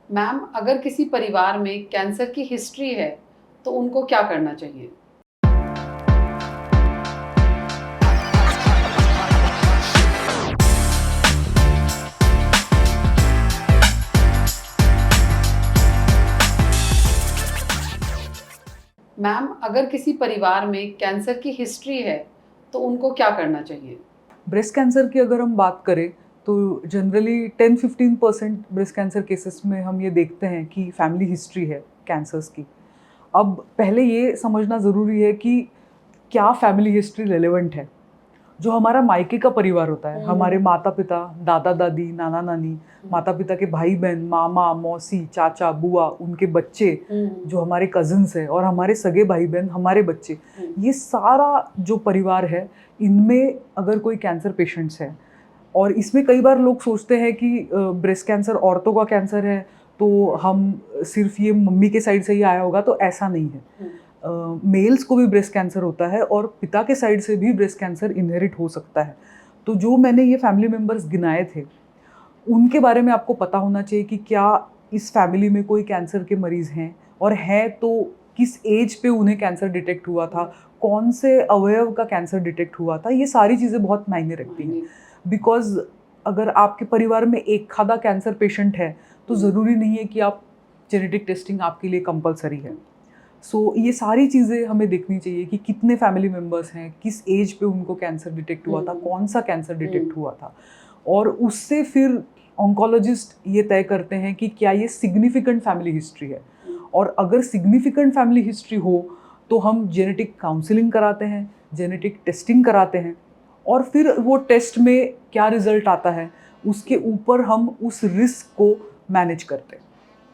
Ma'am, अगर किसी परिवार में कैंसर की हिस्ट्री है तो उनको क्या करना चाहिए? मैम, अगर किसी परिवार में कैंसर की हिस्ट्री है तो उनको क्या करना चाहिए? ब्रेस्ट कैंसर की अगर हम बात करें तो जनरली 10-15% ब्रेस्ट कैंसर केसेस में हम ये देखते हैं कि फैमिली हिस्ट्री है कैंसर्स की। अब पहले ये समझना ज़रूरी है कि क्या फैमिली हिस्ट्री रेलेवेंट है। जो हमारा मायके का परिवार होता है, हमारे माता पिता, दादा दादी, नाना नानी, माता पिता के भाई बहन, मामा मौसी, चाचा बुआ, उनके बच्चे, जो हमारे कजिन्स हैं, और हमारे सगे भाई बहन, हमारे बच्चे, ये सारा जो परिवार है, इनमें अगर कोई कैंसर पेशेंट्स है, और इसमें कई बार लोग सोचते हैं कि ब्रेस्ट कैंसर औरतों का कैंसर है तो हम सिर्फ ये मम्मी के साइड से ही आया होगा, तो ऐसा नहीं है। मेल्स को भी ब्रेस्ट कैंसर होता है और पिता के साइड से भी ब्रेस्ट कैंसर इनहेरिट हो सकता है। तो जो मैंने ये फैमिली मेम्बर्स गिनाए थे, उनके बारे में आपको पता होना चाहिए कि क्या इस फैमिली में कोई कैंसर के मरीज़ हैं, और हैं तो किस एज पे उन्हें कैंसर डिटेक्ट हुआ था, कौन से अवयव का कैंसर डिटेक्ट हुआ था। ये सारी चीज़ें बहुत मायने रखती हैं, बिकॉज अगर आपके परिवार में एक खादा कैंसर पेशेंट है तो ज़रूरी नहीं है कि आप जेनेटिक टेस्टिंग आपके लिए कंपलसरी है। सो ये सारी चीज़ें हमें देखनी चाहिए कि कितने फैमिली मेम्बर्स हैं, किस एज पे उनको कैंसर डिटेक्ट हुआ था, कौन सा कैंसर डिटेक्ट हुआ था, और उससे फिर ऑन्कोलॉजिस्ट ये तय करते हैं कि क्या ये सिग्निफिकेंट फैमिली हिस्ट्री है। और अगर सिग्निफिकेंट फैमिली हिस्ट्री हो तो हम जेनेटिक काउंसलिंग कराते हैं, जेनेटिक टेस्टिंग कराते हैं, और फिर वो टेस्ट में क्या रिजल्ट आता है उसके ऊपर हम उस रिस्क को मैनेज करते हैं।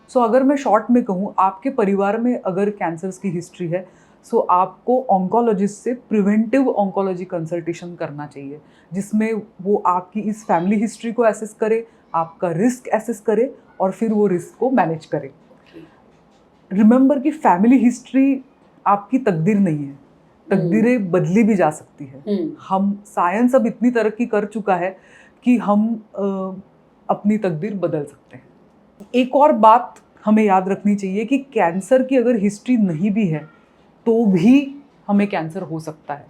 सो अगर मैं शॉर्ट में कहूँ, आपके परिवार में अगर कैंसर्स की हिस्ट्री है, सो आपको ऑन्कोलॉजिस्ट से प्रिवेंटिव ऑन्कोलॉजी कंसल्टेशन करना चाहिए, जिसमें वो आपकी इस फैमिली हिस्ट्री को एसेस करे, आपका रिस्क एसेस करे, और फिर वो रिस्क को मैनेज करे। रिमेंबर कि फैमिली हिस्ट्री आपकी तकदीर नहीं है, तकदीरें बदली भी जा सकती है। हम साइंस अब इतनी तरक्की कर चुका है कि हम अपनी तकदीर बदल सकते हैं। एक और बात हमें याद रखनी चाहिए कि कैंसर की अगर हिस्ट्री नहीं भी है तो भी हमें कैंसर हो सकता है।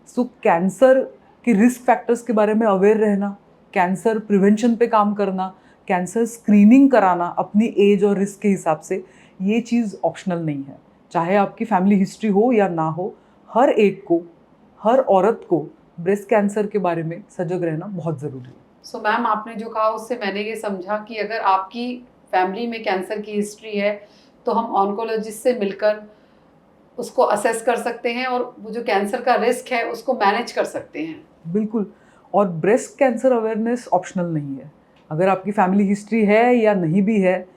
सो कैंसर के रिस्क फैक्टर्स के बारे में अवेयर रहना, कैंसर प्रिवेंशन पे काम करना, कैंसर स्क्रीनिंग कराना अपनी एज और रिस्क के हिसाब से, ये चीज़ ऑप्शनल नहीं है। चाहे आपकी फैमिली हिस्ट्री हो या ना हो, हर एक को, हर औरत को ब्रेस्ट कैंसर के बारे में सजग रहना बहुत ज़रूरी है। सो मैम, आपने जो कहा उससे मैंने ये समझा कि अगर आपकी फैमिली में कैंसर की हिस्ट्री है तो हम ऑन्कोलॉजिस्ट से मिलकर उसको असेस कर सकते हैं और वो जो कैंसर का रिस्क है उसको मैनेज कर सकते हैं। बिल्कुल। और ब्रेस्ट कैंसर अवेयरनेस ऑप्शनल नहीं है। अगर आपकी फैमिली हिस्ट्री है या नहीं भी है,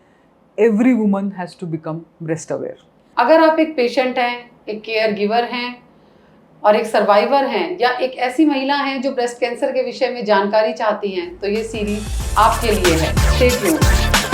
every woman has to become breast aware. अगर आप एक पेशेंट हैं, एक केयर गिवर हैं और एक सर्वाइवर हैं, या एक ऐसी महिला हैं जो ब्रेस्ट कैंसर के विषय में जानकारी चाहती हैं, तो ये सीरीज आपके लिए है। Stay tuned.